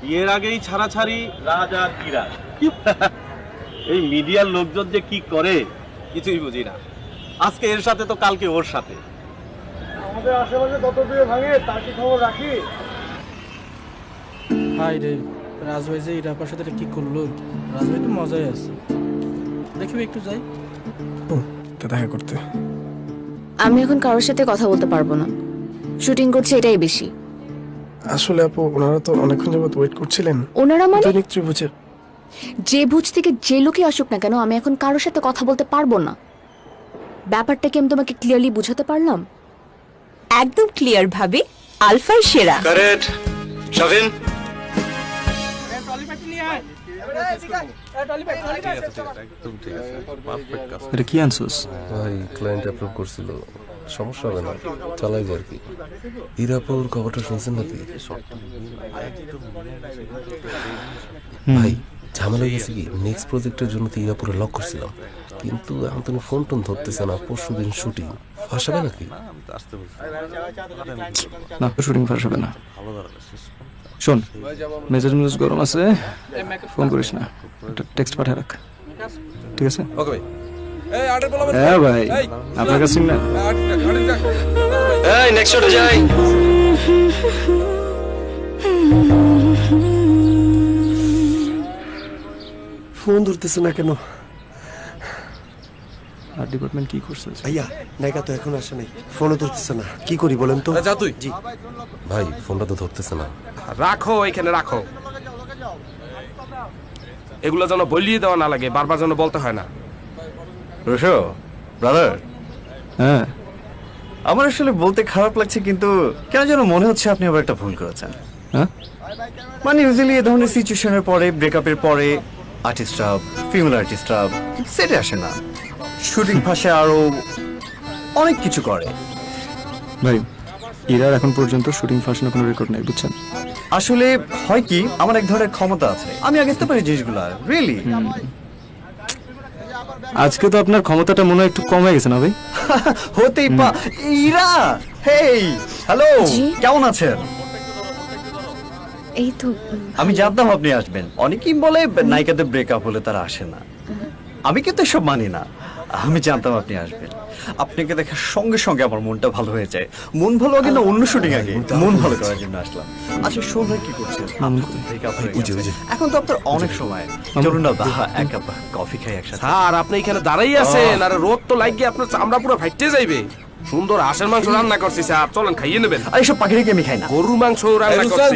বিয়ের আগেই ছাড়াছাড়ি রাজা কিরা এই মিডিয়ার লোকজন যে কি করে কিছুই বুঝি না। আজকে এর সাথে তো কালকে ওর সাথে। আমাদের আশেপাশে কত বিয়ে ভাঙে তার কি খবর রাখি? হাই রে, রাজভাই যে ইরাপার সাথে কি করলো? রাজভাই তো মজাই আছে, দেখবি একটু যাই তো দেখা করতে। আমি এখন কারোর সাথে কথা বলতে পারবো না, শুটিং করছে এটাই বেশি। আসলে আপু ওনারা তো অনেকক্ষণ যাবত ওয়েট করছিলেন। ওনারা মানে দৈনিক ত্রিভুজের যে ভুজ থেকে যে লোকই আসুক না কেন, আমি এখন কারোর সাথে কথা বলতে পারবো না। ব্যাপারটা কি আমি তোমাকে ক্লিয়ারলি বুঝাতে পারলাম? একদম ক্লিয়ার ভাবে আলফাই সেরা। কারেক্ট শাফিন এটা কি আনছোস? ভাই ক্লায়েন্ট অ্যাপ্রুভ করছিল, সমস্যা হবে না, চালাই যায় আর কি। ইরাপুর খবরটা শুনছেন নাকি? ভাই ঝামেলা হয়ে গেছে কি, নেক্সট প্রজেক্টের জন্য তো ইরাপুরে লক করছিলাম, কিন্তু এখন তুমি ফোন টোন ধরতেছে না। পরশু দিন শুটিং, ফাঁসাবে নাকি? না, শুটিং ফাঁস হবে না। শোন, মেজাজ মেজাজ গরম আছে, ফোন করিস না, একটা টেক্সট পাঠিয়ে রাখ, ঠিক আছে? ওকে ভাই। হ্যাঁ ভাই, আপনার কাছে না। এই নেক্সট শটে যাই। ফোন ধরতেছে না কেন? আর ডিপার্টমেন্ট কি করছে? ভাইয়া নায়িকা তো এখন আসে নাই, ফোনও ধরতেছে না, কি করি বলেন তো? যা তুই। জি ভাই, ফোনটা তো ধরতেছে না। রাখো এখানে রাখো, এগুলো যেন বলিয়ে দেওয়া না লাগে, বারবার যেন বলতে হয় না। রোশো ব্রাদার, হ্যাঁ আমার আসলে বলতে খারাপ লাগছে, কিন্তু কেন যেন মনে হচ্ছে আপনি আবার একটা ভুল করেছেন। হ্যাঁ, মানে ইউজুয়ালি এ ধরনের সিচুয়েশনের পরে, ব্রেকআপের পরে আর্টিস্টরা, ফিমেল আর্টিস্টরা সেটে আসে না, শুটিং ফাঁসে আরো অনেক কিছু করে। ভাই ইরার এখন পর্যন্ত শুটিং ফাঁসানোর কোনো রেকর্ড নেই, বুঝছেন? আসলে হয় কি, আমার এক ধরনের ক্ষমতা আছে, আমি আগে বুঝতে পারি জিনিসগুলো। রিয়েলি আজকে তো আপনার ক্ষমতাটা মনে হয় একটু কম হয়ে গেছে না ভাই? হতেই ইরা, হেই হ্যালো, জি? কেমন আছেন? এই তো আমি জানতাম আপনি আসবেন। অনেকেই বলে নায়িকাদের ব্রেকআপ হলে তারা আসে না, আমি কিন্তু এসব মানি না। আমি জানতাম আপনি আসবেন, আপনাকে দেখার সঙ্গে সঙ্গে আমার মনটা ভালো হয়ে যায়। মন ভালো আগে না অন্য শুটিং আগে, মন ভালো করার জন্য আসলাম। আচ্ছা শোন ভাই, কি করছেন? ব্রেকআপ হয়ে গেছে। এখন তো আপনার অনেক সময়, চলুন না এক কাপ কফি খাই একসাথে। স্যার আপনি এখানে দাঁড়াই আছেন, আর রোদ তো লাগিয়ে আপনার চামড়া পুরো ফাইটে যাইবে। সুন্দর হাঁসের মাংস রান্না করছি স্যার, চলেন খাইয়ে নেবেন। আর এইসব পাখি রেখে আমি খাই না। গরুর মাংস রান্না করছি।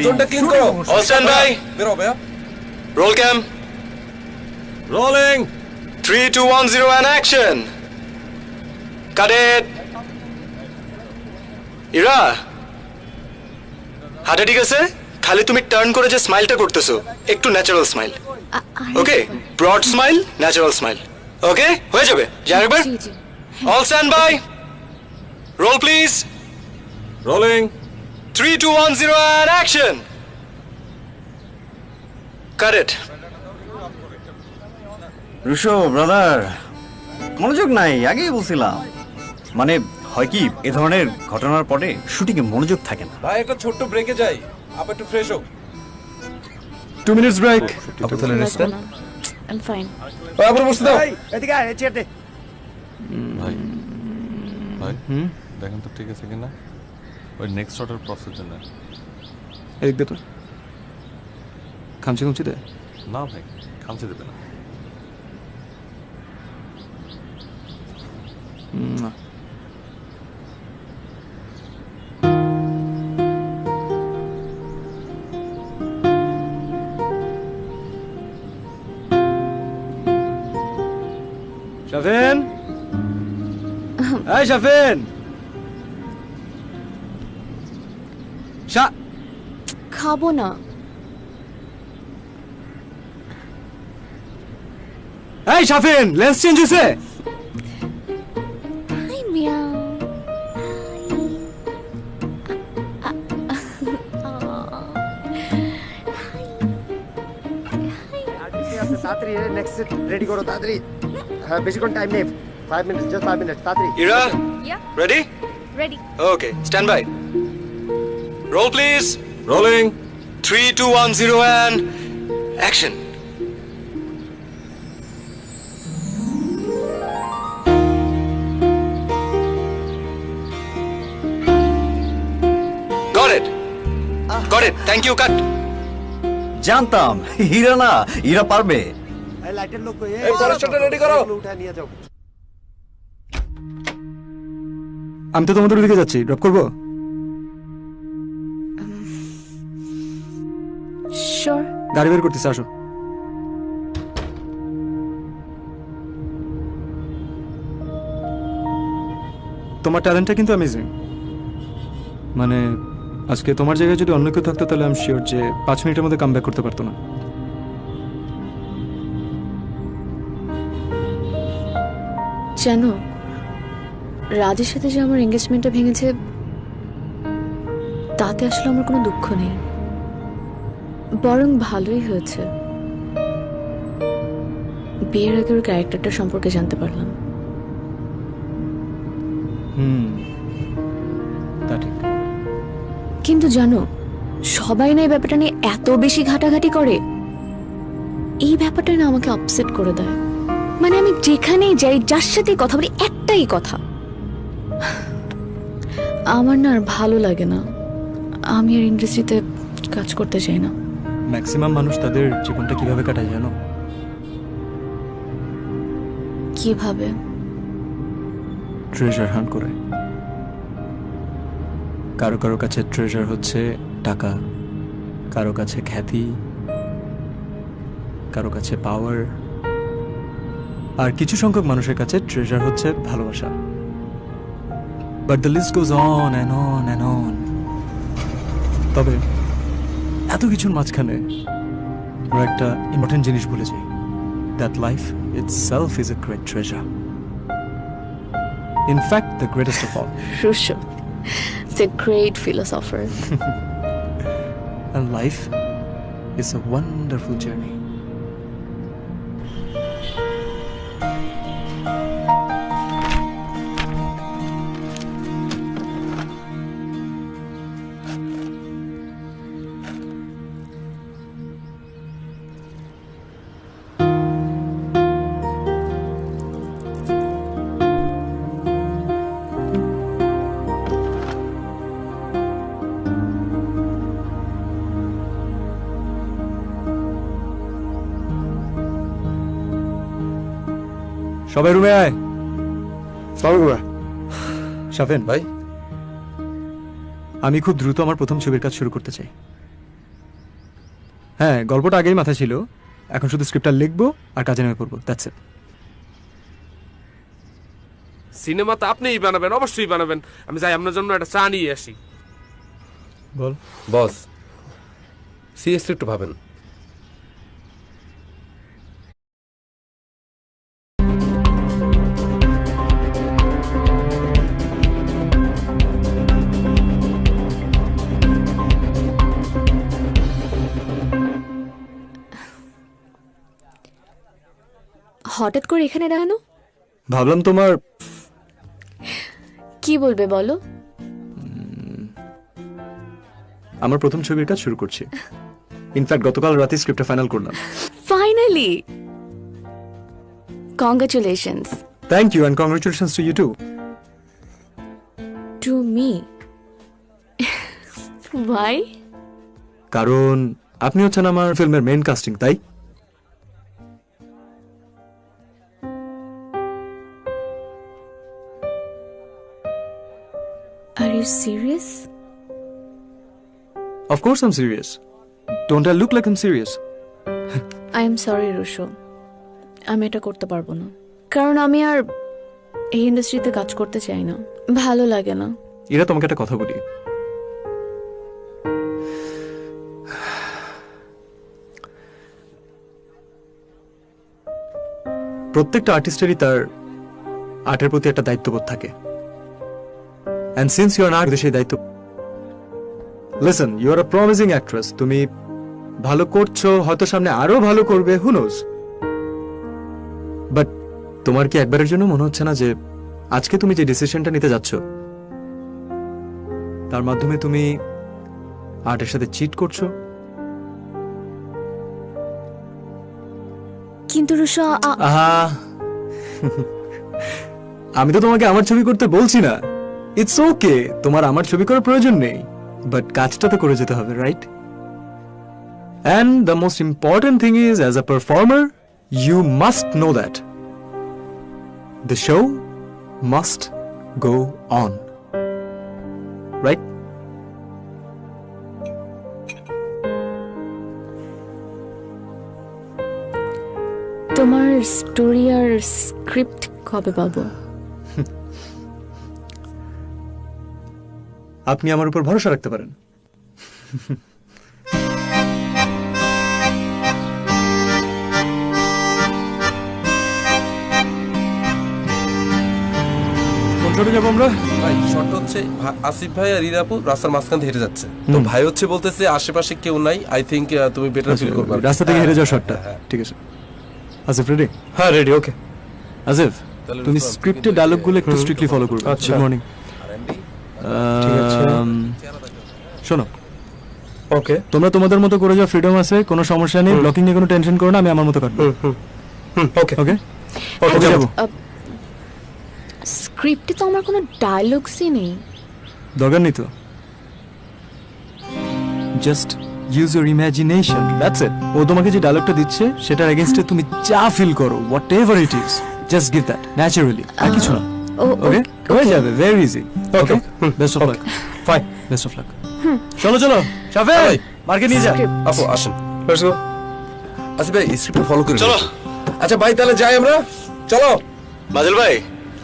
All stand by. Roll cam. Rolling. 3 2 1 0 and action. Cut it. Ira, হাঁটা ঠিক আছে? খালি তুমি টার্ন করে যে স্মাইলটা করতেছো, একটু natural smile. Okay, broad smile, natural smile. Okay, হয়ে যাবে। যাই একবার। জি জি। All stand by. Roll please. Rolling. 3 2 1 0 and action. Cut it. Rusho brother, মনোযোগ নাই, আগেই বলছিলাম। মানে হয় কি, এ ধরনের ঘটনার পরে শুটিং এ মনোযোগ থাকে না। ভাই একটা ছোট্ট ব্রেকে যাই, আপ একটু ফ্রেশ হোক। 2 minutes ব্রেক। আপনি তাহলে রেস্ট নেন। I fine. আবার বসতে দাও। এদিকে আয়, চেয়ারতে। ভাই ভাই দেখেন তো ঠিক আছে কিনা, ওই নেক্সট শটের প্রসেস জন্য। এদিক দে তো, খামচি খামচি দে। না ভাই, খামচে দেবে না। না শাফিন, এই শাফিন, খাবো না। এই শাফিন, লেন্স চেঞ্জ হয়েছে। হাই মিয়াও। তাড়াতাড়ি নেক্সট রেডি করো, তাড়াতাড়ি। হ্যাঁ, বেশিক্ষণ টাইম নেই, 5 minutes, just 5 minutes, তাড়াতাড়ি। Ira, Yeah. ready? Ready. Okay, stand by. Roll please. Rolling. 3, 2, 1, 0 and action. Got it. Thank you, cut. জানতাম হীরা না, হীরা পারবে। এই লাইটের লোক কই? এই ফরেস্টারটা রেডি করো। উঠা নিয়ে যাও। আমি তো তোমাদের দিকে যাচ্ছি, ড্রপ করবো? শিওর। গাড়ি বের করতেছে, আসো। তোমার ট্যালেন্টটা কিন্তু অ্যামেজিং। মানে আজকে তোমার জায়গায় যদি অন্য কেউ থাকতো তাহলে আমি শিওর যে 5 মিনিটের মধ্যে কাম ব্যাক করতে পারতো না। জানো, রাজের সাথে যে আমার এঙ্গেজমেন্টটা ভেঙেছে তাতে আসলে আমার কোনো দুঃখ নেই, বরং ভালোই হয়েছে। বিয়ের আগে ওর ক্যারেক্টারটা সম্পর্কে জানতে পারলাম। তা ঠিক। কিন্তু জানো, সবাই না এই ব্যাপারটা নিয়ে এত বেশি ঘাটাঘাটি করে, এই ব্যাপারটা না আমাকে আপসেট করে দেয়। মানে আমি যেখানেই যাই, যার সাথে কথা বলি, একটাই কথা, আমার না আর ভালো লাগে না, আমি আর ইন্ডাস্ট্রিতে কাজ করতে চাই না। ম্যাক্সিমাম মানুষ তাদের জীবনটা কিভাবে কাটায় জানো? কিভাবে? ট্রেজার হান্ট করে। কারো কারো কাছে ট্রেজার হচ্ছে টাকা, কারো কাছে খ্যাতি, কারো কাছে পাওয়ার, আর কিছু সংখ্যক মানুষের কাছে ট্রেজার হচ্ছে ভালোবাসা। But the list goes on and on and on. তবে এত কিছুর মাঝখানে আমরা একটা ইম্পর্টেন্ট জিনিস ভুলে যাই, that life itself is a great treasure. In fact, the greatest of all. Rusho, the great philosopher. And life is a wonderful journey. সবাই রুমে আয়। শাফেন ভাই, আমি খুব দ্রুত আমার প্রথম ছবির কাজ শুরু করতে চাই। হ্যাঁ, গল্পটা আগেই মাথায় ছিল, এখন শুধু স্ক্রিপ্টটা লিখবো আর কাজে নেমে পড়বো, দ্যাটস ইট। সিনেমা তো আপনিই বানাবেন, অবশ্যই বানাবেন। আমি যাই আপনার জন্য একটা চা নিয়ে আসি। বল। বস সিরিয়াসলি একটু ভাবেন। হঠাৎ করে এখানে দাঁড়ানো? ভাবলাম তোমার কি বলবে বলো? আমার প্রথম ছবির কাজ শুরু করছি। ইনফ্যাক্ট গতকাল রাতে স্ক্রিপ্টটা ফাইনাল করলাম। Finally, congratulations. Thank you, and congratulations to you too. To me? Why? কারণ আপনি হচ্ছেন আমার ফিল্মের মেইন কাস্টিং, তাই। Are you serious? Of course I'm serious. Don't I look like I'm serious? I am sorry, Rusho, আমি এটা করতে পারবো না। কারণ আমি আর এই ইন্ডাস্ট্রিতে কাজ করতে চাই না, ভালো লাগে না। এরা তোমাকে একটা কথা বলি, প্রত্যেকটা আর্টিস্টেরই তার আর্টের প্রতি একটা দায়িত্ববোধ থাকে। And since you are an artist, সেই দায়িত্ব। Listen, you are a promising actress. তুমি ভালো করছো, হয়তো সামনে আরো ভালো করবে, who knows? But তোমার কি একবারের জন্য মনে হচ্ছে না যে আজকে তুমি যে ডিসিশনটা নিতে যাচ্ছ তার মাধ্যমে তুমি আর্টের সাথে চিট করছো? কিন্তু রুশো আহা আমি তো তোমাকে আমার ছবি করতে বলছি না। ইটস ওকে, তোমার আমার ছবি করার প্রয়োজন নেই, বাট কাজটা তো করে যেতে হবে, right? And the most important thing is, as a performer, you must know that the show must go on, right? তোমার স্টোরি আর স্ক্রিপ্ট কবে পাবো? আপনি আমার উপর ভরসা রাখতে পারেন। কোন শটে যাবো আমরা? ভাই শর্ট হচ্ছে আসিফ ভাই আর ইরাপু রাস্তার মাঝখান থেকে হেঁটে যাচ্ছে, তো ভাই হচ্ছে বলতেছে আশেপাশে কেউ নাই, আই থিংক তুমি বেটার ফিল করবে রাস্তা থেকে হেরে যাওয়া শটটা, ঠিক আছে। আসিফ রেডি? হ্যাঁ রেডি, ওকে। আসিফ তুমি স্ক্রিপ্টের ডায়লগগুলো একটু স্ট্রিক্টলি ফলো করবে। আচ্ছা। Good morning. ঠিক আছে। শোনো, ওকে। তোমরা তোমাদের মতো করে যাও, ফ্রিডম আছে, কোনো সমস্যা নেই, ব্লকিং নিয়ে কোনো টেনশন করো না, আমি আমার মতো কাটবো। ওকে ওকে ওকে যাবো। স্ক্রিপ্টে তো আমার কোনো ডায়লগসই নেই। দরকার নেই তো, just use your imagination, that's it. ও তোমাকে যে ডায়লগটা দিচ্ছে সেটার এগেইনস্টে তুমি যা ফিল করো, whatever it is, just give that naturally, আর কিছু না। ওকে, হয়ে যাবে, very easy. Okay, best of luck. Fine, best of luck. চলো চলো শাফেল, মার্কে নিয়ে যা। আপু আসেন, লেটস গো। আসিফ ভাই স্ক্রিপ্ট ফলো করে চলো। আচ্ছা ভাই তাহলে যাই আমরা, চলো। মাজেল ভাই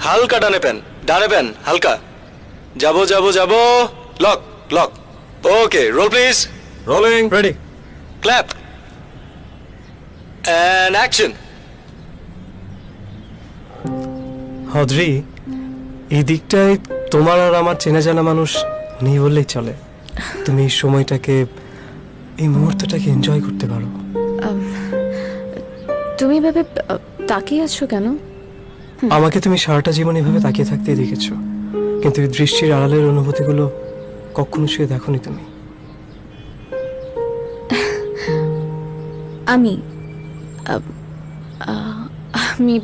হালকা ডানে পেন, ডানে পেন হালকা। যাবো যাবো যাবো, lock lock. Okay, roll please. Rolling, ready, clap and action. হদ্রি, এই দিকটায় তোমার আর আমার চেনা জানা মানুষ নেই বললেই চলে। তুমি এই সময়টাকে, এই মুহূর্তটাকে এনজয় করতে পারো। তুমি এভাবে তাকিয়ে আছো কেন? আমাকে তুমি সারাটা জীবন এভাবে তাকিয়ে থাকতেই দেখেছো, কিন্তু এই দৃষ্টির আড়ালের অনুভূতিগুলো কখনো শুয়ে দেখোনি তুমি। আমি আমি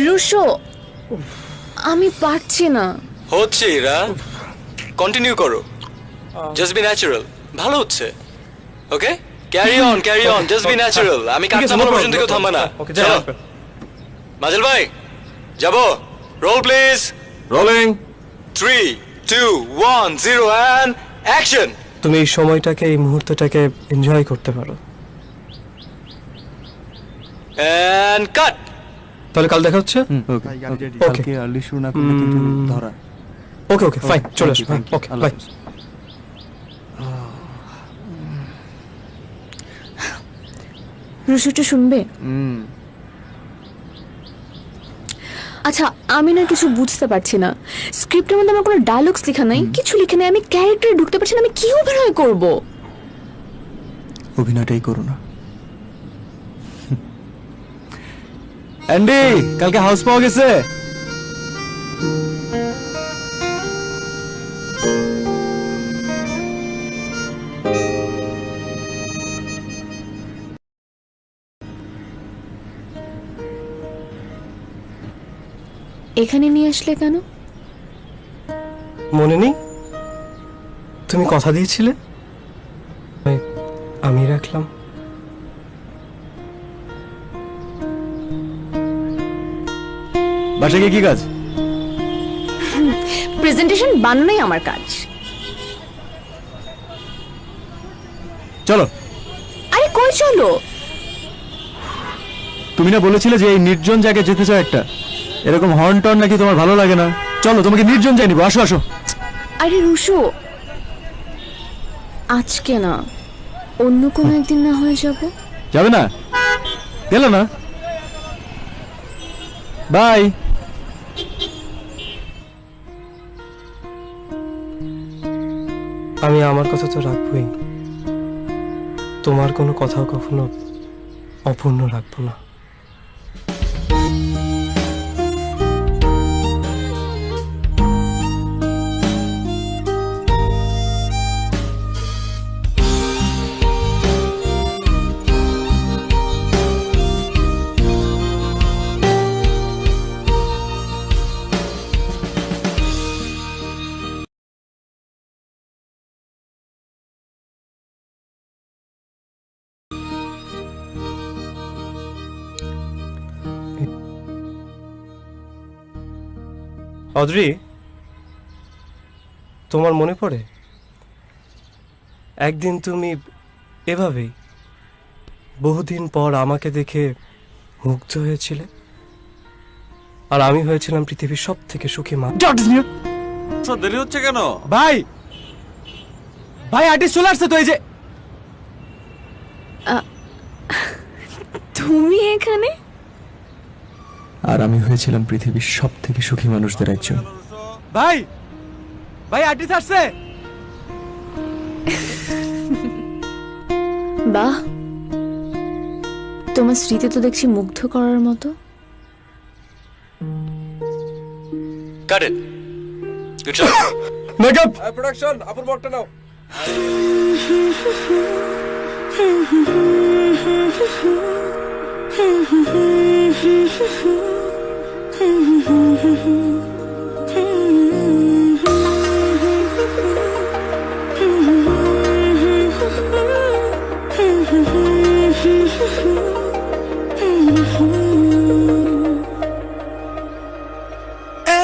রুশো, আমি পারছি না। হচ্ছে এরা, কন্টিনিউ করো, জাস্ট বি ন্যাচারাল, ভালো হচ্ছে। Okay, carry on carry on, just be natural. আমি কাজ বলা পর্যন্ত কেউ থামবে না। চলো মাজেল ভাই, যাবো। Roll please. Rolling, 3 2 1 0 and action. তুমি এই সময়টাকে, এই মুহূর্তটাকে এনজয় করতে পারো। And cut. তাহলে কাল দেখা হচ্ছে। ওকে, কালকে আর্লি শুরু না করলে কিন্তু ধরা। ওকে ওকে ফাইন, চলে আসো। Okay bye. রুশোটা শুনবে? আচ্ছা, আমি না কিছু বুঝতে পারছি না। স্ক্রিপ্টের মধ্যে আমার কোনো ডায়লগস লেখা নাই, কিছু লিখে নেই, আমি ক্যারেক্টারে ঢুকতে পারছি না। আমি কি অভিনয় করব? অভিনয়টাই করো না। অ্যান্ডি, কালকে হাউস পাওয়া গেছে। এখানে নিয়ে আসলে কেন? মনে নেই তুমি কথা দিয়েছিলে, আমি রাখলাম। বাসায় গিয়ে কি কাজ? প্রেজেন্টেশন বানানোই আমার কাজ। চলো। আরে কই চলো? তুমি না বলেছিলে যে এই নির্জন জায়গায় যেতে চাও একটা, এরকম হর্ন টর্ন নাকি তোমার ভালো লাগে না? চলো, তোমাকে নির্জন যাই নিবো, আসো আসো। আরে রুশো, আজকে না, অন্য কোনো একদিন না হয়ে যাবো। যাবে না? গেল না, বাই। আমি আমার কথা তো রাখবই, তোমার কোনো কথাও কখনো অপূর্ণ রাখবো না। অদ্রি, তোমার মনে পড়ে একদিন তুমি এভাবেই বহুদিন পর আমাকে দেখে মুগ্ধ হয়েছিলে, আর আমি হয়েছিলাম পৃথিবীর সব থেকে সুখী মা। দেরি হচ্ছে কেন? ভাই ভাই আর্টিস্ট চলে আসছে তো, এই যে। তুমি এখানে? আর আমি হয়েছিলাম পৃথিবীর সব থেকে সুখী মানুষদের একজন। ভাই ভাই আর্টিস্ট আসছে। বাহ, তোমার স্মৃতি তো দেখছি মুগ্ধ করার মতো। Got it. Good job. Makeup production আপুর বকটা নাও।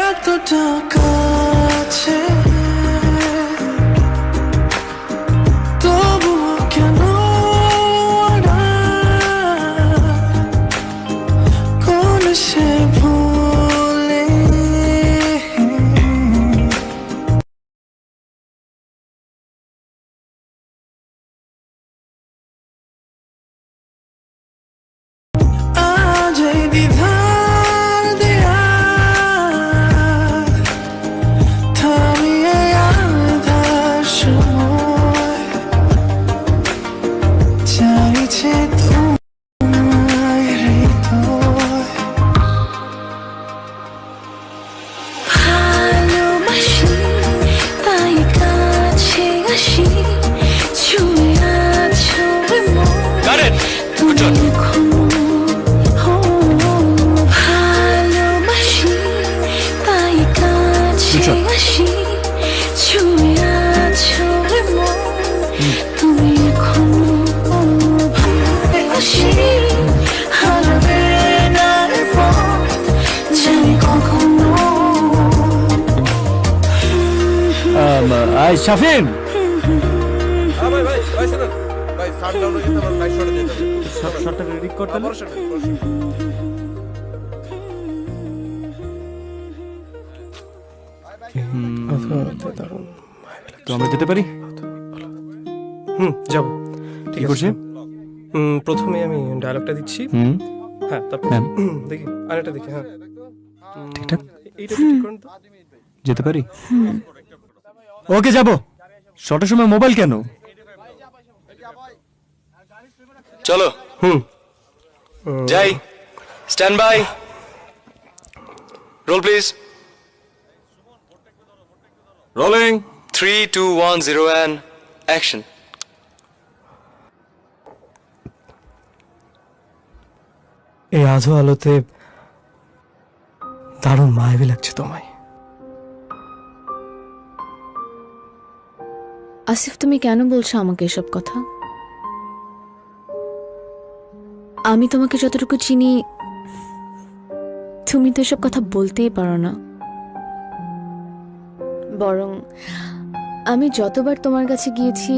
এতটা কাছে তবুও কেন কোন সে ভুলে আজ এই বিধান দেয়া থামিয়ে আধার সময় চাইছে তোমায় হৃদয় ভালোবাসি তাই কাছে আসি ছুঁয়ে আছো Got it. Good job. ভালোবাসি তাই কাছে আসি ছুঁয়ে আছো তুমি এখনো ভালোবাসি হারাবে না পথ জানি কখনো শাফিন, ভাই ভাই ভাই শুনুন ভাই, সাউন্ড ডাউন হয়ে যেতে আমার লাইট শর্টে যেতে হবে। শটটা রেডি করতে বড় শট, বড় শট। তো আমরা যেতে পারি? যাবো। ঠিক করছি। প্রথমে আমি ডায়লগটা দিচ্ছি। হ্যাঁ, তারপর হ্যাঁ। দেখি আরেকটা দেখি। হ্যাঁ, ঠিকঠাক এইটা ঠিক করুন তো। যেতে পারি? ওকে, যাবো। শটের সময় মোবাইল কেন? চলো যাই। Stand by. Roll please. Rolling. 3, 2, 1, 0 and action. এই আধো আলোতে দারুণ মায়াবী লাগছে তোমায়। আসিফ, তুমি কেন বলছো আমাকে এসব কথা? আমি তোমাকে যতটুকু চিনি, তুমি তো এসব কথা বলতেই পারো না। বরং আমি যতবার তোমার কাছে গিয়েছি,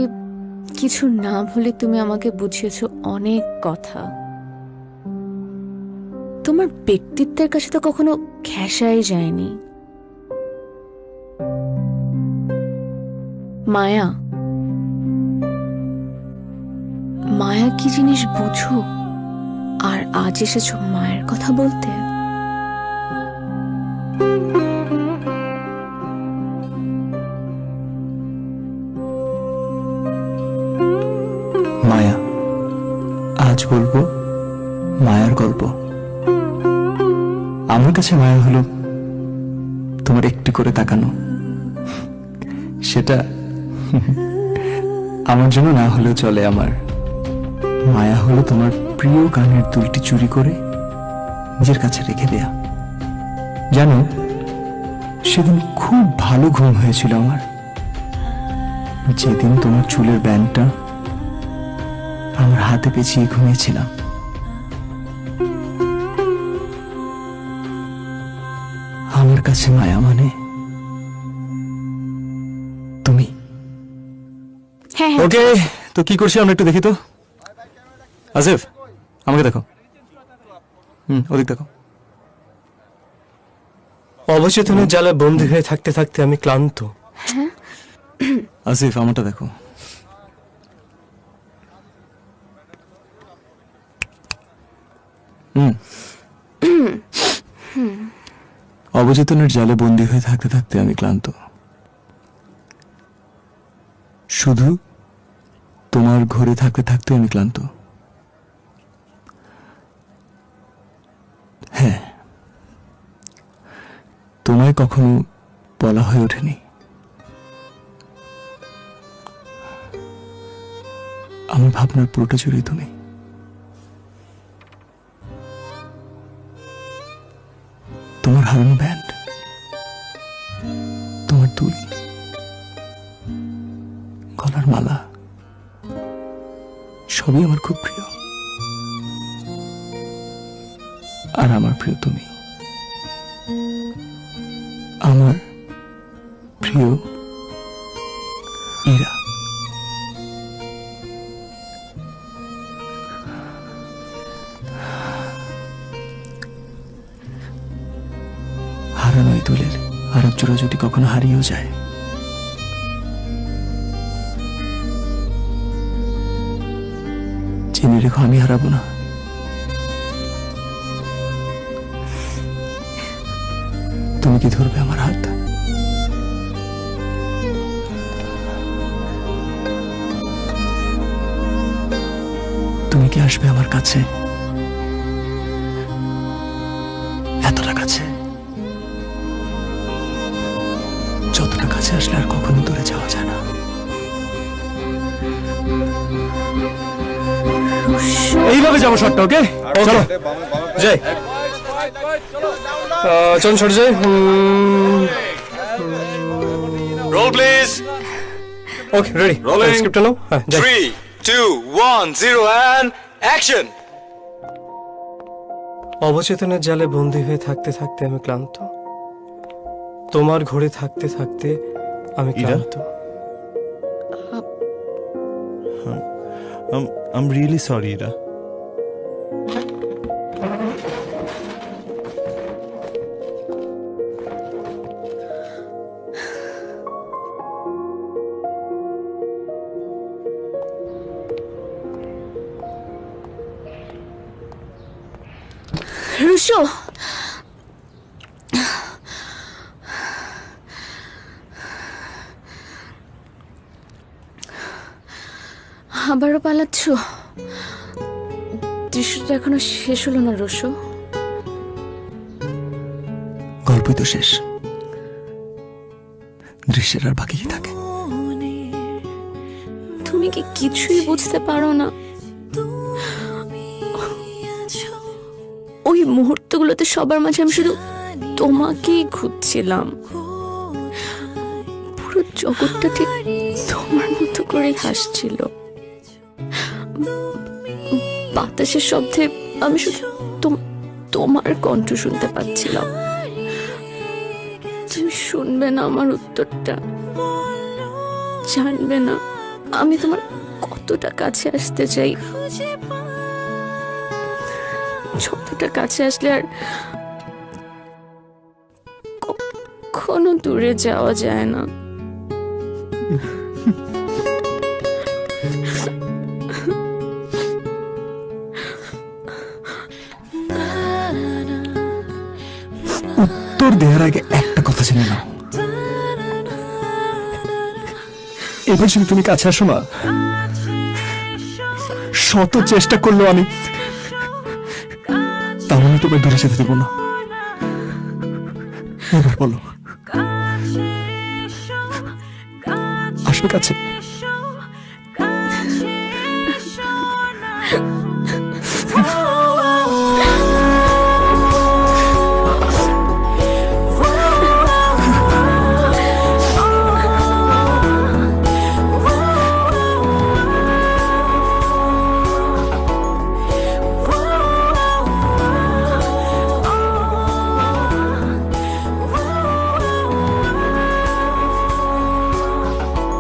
কিছু না ভুলে তুমি আমাকে বুঝিয়েছো অনেক কথা। তোমার ব্যক্তিত্বের কাছে তো কখনো ঘেঁষাই যায়নি। মায়া, মায়া কি জিনিস বুঝো, আর আজ এসেছো মায়ের কথা বলতে। মায়া, আজ বলবো মায়ার গল্প। আমার কাছে মায়া হলো তোমার একটু করে তাকানো। সেটা আমার জন্য না হলেও চলে। আমার মায়া হলো তোমার প্রিয় গানের দুলটি চুরি করে নিজের কাছে রেখে দেয়া। জানো, সেদিন খুব ভালো ঘুম হয়েছিল আমার, যেদিন তোমার চুলের ব্যান্ডটা আমার হাতে পেঁচিয়ে ঘুমিয়েছিলাম। আমার কাছে মায়া মানে তুমি। হ্যাঁ ওকে, তো কি করছি আমরা একটু দেখি তো। আসিফ, আমাকে দেখো। ওদিক দেখো। অবচেতনের জালে বন্দী হয়ে থাকতে থাকতে আমি ক্লান্ত। আসিফ, আমারটা দেখো। অবচেতনের জালে বন্দী হয়ে থাকতে থাকতে আমি ক্লান্ত। শুধু তোমার ঘরে থাকতে থাকতে আমি ক্লান্ত। হ্যাঁ, তোমায় কখনো বলা হয়ে ওঠেনি। আমার ভাবনার পুরোটা জুড়েই তুমি। তোমার হারানো ব্যান্ড, তোমার দুল, গলার মালা সবই আমার খুব প্রিয়। আর আমার প্রিয় তুমি, আমার প্রিয় ইরা। হারানো এই দুলের আরেক জোড়া যদি কখনো হারিয়েও যায়, জেনে রেখো আমি হারাবো না। তুমি কি ধরবে আমার হাত? তুমি কি আসবে আমার কাছে, এতটা কাছে, যতটা কাছে আসলে আর কখনো দূরে যাওয়া যায় না। এইভাবে যাবো শটটা। ওকে, চলো যাই। চল ছোট যাই। Roll please. Okay, ready. Rolling. স্ক্রিপ্টটা নাও। হ্যাঁ, যাই। 3, 2, 1, 0 and action. অবচেতনের জালে বন্দী হয়ে থাকতে থাকতে আমি ক্লান্ত। তোমার ঘরে থাকতে থাকতে আমি ক্লান্ত। I'm really sorry, Ira. Russo, আবারও পালাচ্ছ? দৃশ্যটা এখনো শেষ হলো না রুশো। গল্পই তো শেষ, দৃশ্যের আর বাকি কি থাকে? তুমি কি কিছুই বুঝতে পারো না? ওই মুহূর্তগুলোতে সবার মাঝে আমি শুধু তোমাকেই খুঁজছিলাম। পুরো জগৎটা ঠিক তোমার মতো করে হাসছিল। বাতাসের শব্দে আমি শুধু তোমার কণ্ঠ শুনতে পাচ্ছিলাম। তুমি শুনবে না আমার উত্তরটা, জানবে না আমি তোমার কতটা কাছে আসতে চাই। যতটা কাছে আসলে আর কখনো দূরে যাওয়া যায় না। উত্তর দেওয়ার আগে একটা কথা জেনে নাও, এবার যদি তুমি কাছে আসো না, শত চেষ্টা করলেও আমি তাহলে তোমায় দূরে যেতে দেবো না। এবার বলো, আসবে কাছে?